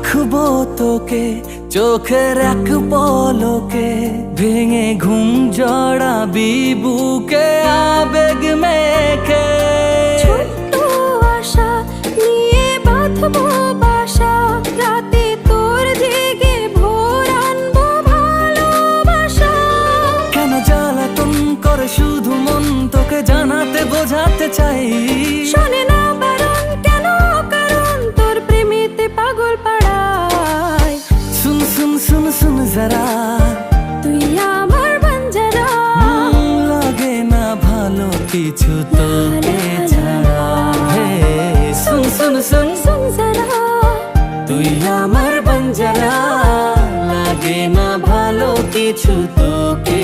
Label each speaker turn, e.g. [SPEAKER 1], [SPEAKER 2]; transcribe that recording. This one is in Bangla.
[SPEAKER 1] রাখবো তোকে চোখের এক পলকে, ভেঙে ঘুম জড়াবি বুকে আবেগ মেখে।
[SPEAKER 2] ছোট্ট আশা নিয়ে বাঁধবো বাসা, রাতে তোর জেগে ভোর আনবো ভালোবাসা।
[SPEAKER 1] কেন জ্বালাতন করে শুধু মন, তোকে জানাতে বোঝাতে চাই।
[SPEAKER 2] শোনে না বারণ কেন কারণ, তোর প্রেমেতে পাগল পাড়ায়।
[SPEAKER 1] सुन सुन सुन सुन जरा,
[SPEAKER 2] তুই আমার বাঞ্জারা।
[SPEAKER 1] লাগে না ভালো কিছু তোকে ছাড়া। হে सुन सुन सुन
[SPEAKER 2] শুন যারা,
[SPEAKER 1] তুই আমার বাঞ্জারা, লাগে না ভালো কিছু তোকে